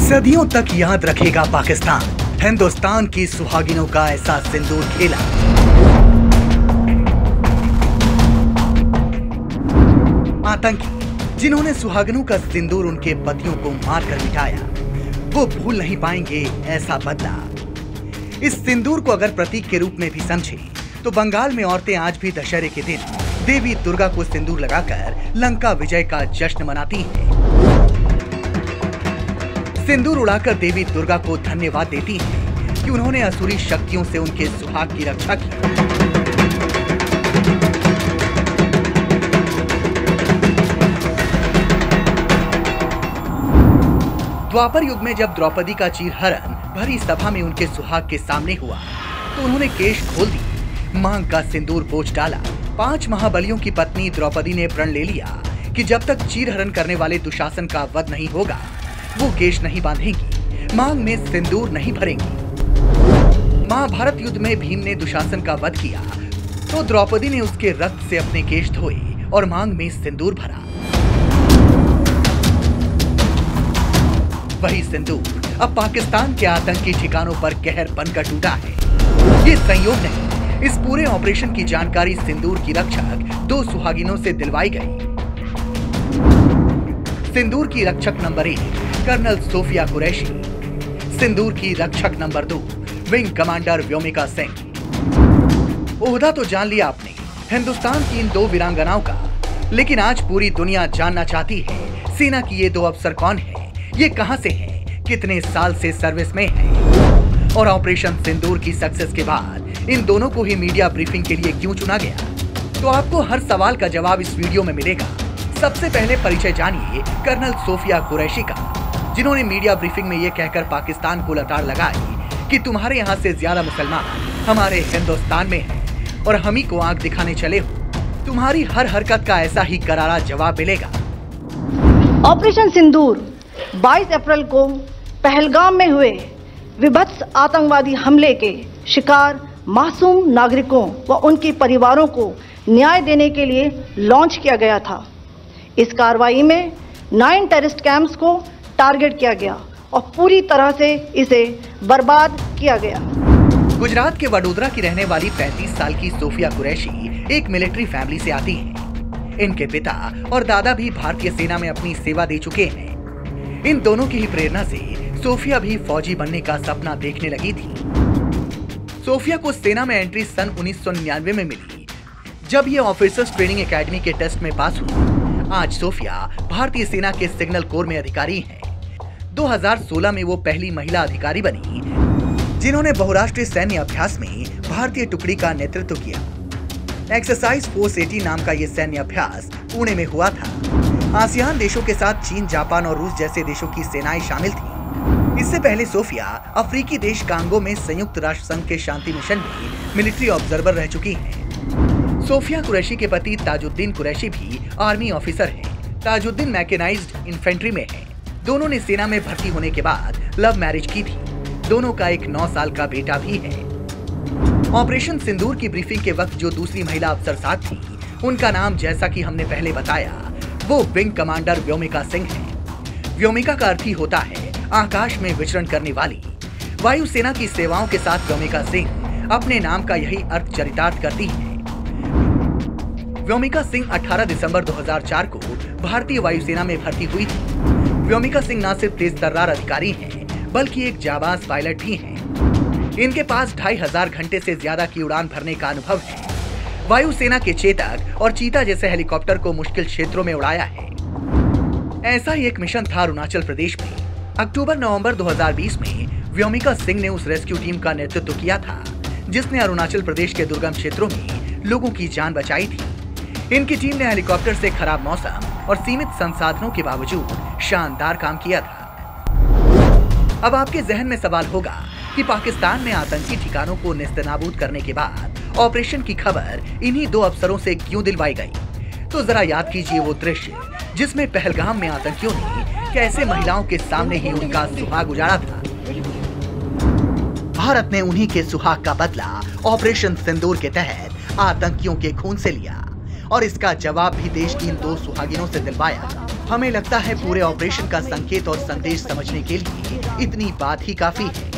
सदियों तक याद रखेगा पाकिस्तान हिंदुस्तान की सुहागिनों का ऐसा सिंदूर खेला। आतंकी जिन्होंने सुहागिनों का सिंदूर उनके पतियों को मारकर मिटाया, वो भूल नहीं पाएंगे ऐसा बदला। इस सिंदूर को अगर प्रतीक के रूप में भी समझे तो बंगाल में औरतें आज भी दशहरे के दिन देवी दुर्गा को सिंदूर लगाकर लंका विजय का जश्न मनाती हैं। सिंदूर उड़ाकर देवी दुर्गा को धन्यवाद देती हैं कि उन्होंने असुरी शक्तियों से उनके सुहाग की रक्षा की। द्वापर युग में जब द्रौपदी का चीरहरण भरी सभा में उनके सुहाग के सामने हुआ तो उन्होंने केश खोल दी, मांग का सिंदूर पोंछ डाला। 5 महाबलियों की पत्नी द्रौपदी ने प्रण ले लिया कि जब तक चीरहरण करने वाले दुशासन का वध नहीं होगा वो केश नहीं बांधेंगी, मांग में सिंदूर नहीं भरेंगी। महाभारत युद्ध में भीम ने दुशासन का वध किया तो द्रौपदी ने उसके रक्त से अपने केश धोए और मांग में सिंदूर भरा। वही सिंदूर अब पाकिस्तान के आतंकी ठिकानों पर कहर बनकर टूटा है। ये संयोग नहीं, इस पूरे ऑपरेशन की जानकारी सिंदूर की रक्षक 2 सुहागिनों से दिलवाई गई। सिंदूर की रक्षक नंबर 1 कर्नल सोफिया कुरैशी, सिंदूर की रक्षक number 2 wing commander Vyomika Singh. ओहदा तो जान लिया आपने हिंदुस्तान की इन 2 वीरांगनाओं का, लेकिन आज पूरी दुनिया जानना चाहती है सेना की ये 2 अफसर कौन है, ये कहां से हैं, कितने साल से सर्विस में हैं और ऑपरेशन सिंदूर की सक्सेस के बाद इन दोनों को ही मीडिया ब्रीफिंग के लिए क्यों चुना गया। तो आपको हर सवाल का जवाब इस वीडियो में मिलेगा। सबसे पहले परिचय जानिए कर्नल सोफिया कुरैशी का, जिन्होंने मीडिया ब्रीफिंग में ये कहकर पाकिस्तान को लताड़ लगाई कि तुम्हारे यहाँ से ज्यादा मुसलमान हमारे हिंदुस्तान में हैं और हम ही को आंख दिखाने चले हो। तुम्हारी हर हरकत का ऐसा ही करारा जवाब मिलेगा। ऑपरेशन सिंदूर 22 अप्रैल को पहलगाम में हुए विभत्स आतंकवादी हमले के शिकार मासूम नागरिकों व उनके परिवारों को न्याय देने के लिए लॉन्च किया गया था। इस कार्रवाई में 9 टेररिस्ट कैंप्स को टारगेट किया गया और पूरी तरह से इसे बर्बाद किया गया। गुजरात के वडोदरा की रहने वाली 35 साल की सोफिया कुरैशी एक मिलिट्री फैमिली से आती हैं। इनके पिता और दादा भी भारतीय सेना में अपनी सेवा दे चुके हैं। इन दोनों की ही प्रेरणा से सोफिया भी फौजी बनने का सपना देखने लगी थी। सोफिया को सेना में एंट्री सन 1999 में मिली, जब ये ऑफिसर्स ट्रेनिंग एकेडमी के टेस्ट में पास हुई। आज सोफिया भारतीय सेना के सिग्नल कोर में अधिकारी हैं। 2016 में वो पहली महिला अधिकारी बनी जिन्होंने बहुराष्ट्रीय सैन्य अभ्यास में भारतीय टुकड़ी का नेतृत्व किया। एक्सरसाइज फोर्स 80 नाम का ये सैन्य अभ्यास पुणे में हुआ था। आसियान देशों के साथ चीन, जापान और रूस जैसे देशों की सेनाएं शामिल थीं। इससे पहले सोफिया अफ्रीकी देश कांगो में संयुक्त राष्ट्र संघ के शांति मिशन में मिलिट्री ऑब्जर्वर रह चुकी हैं। सोफिया कुरैशी के पति ताजुद्दीन कुरैशी भी आर्मी ऑफिसर हैं। ताजुद्दीन मैकेनाइज्ड इन्फेंट्री में हैं। दोनों ने सेना में भर्ती होने के बाद लव मैरिज की थी। दोनों का एक 9 साल का बेटा भी है। ऑपरेशन सिंदूर की ब्रीफिंग के वक्त जो दूसरी महिला अफसर साथ थी, उनका नाम जैसा कि हमने पहले बताया वो विंग कमांडर व्योमिका सिंह है। व्योमिका का अर्थ ही होता है आकाश में विचरण करने वाली। वायुसेना की सेवाओं के साथ व्योमिका सिंह अपने नाम का यही अर्थ चरितार्थ करती है। व्योमिका सिंह 18 दिसंबर 2004 को भारतीय वायुसेना में भर्ती हुई थी। व्योमिका सिंह न सिर्फ तेज तर्रार अधिकारी हैं, बल्कि एक जाबाज पायलट भी हैं। इनके पास 2500 घंटे से ज्यादा की उड़ान भरने का अनुभव है। वायुसेना के चेतक और चीता जैसे हेलीकॉप्टर को मुश्किल क्षेत्रों में उड़ाया है। ऐसा ही एक मिशन था अरुणाचल प्रदेश में। अक्टूबर-नवंबर 2020 में व्योमिका सिंह ने उस रेस्क्यू टीम का नेतृत्व किया था जिसने अरुणाचल प्रदेश के दुर्गम क्षेत्रों में लोगों की जान बचाई थी। इनकी टीम ने हेलीकॉप्टर से खराब मौसम और सीमित संसाधनों के बावजूद शानदार काम किया था। अब आपके जहन में सवाल होगा कि पाकिस्तान में आतंकी ठिकानों को नेस्तनाबूद करने के बाद ऑपरेशन की खबर इन्हीं 2 अफसरों से क्यों दिलवाई गई। तो जरा याद कीजिए वो दृश्य जिसमें पहलगाम में आतंकियों ने कैसे महिलाओं के सामने ही उनका सुहाग उजाड़ा था। भारत ने उन्हीं के सुहाग का बदला ऑपरेशन सिंदूर के तहत आतंकियों के खून से लिया और इसका जवाब भी देश की इन 2 सुहागिनों से दिलवाया। हमें लगता है पूरे ऑपरेशन का संकेत और संदेश समझने के लिए इतनी बात ही काफी है।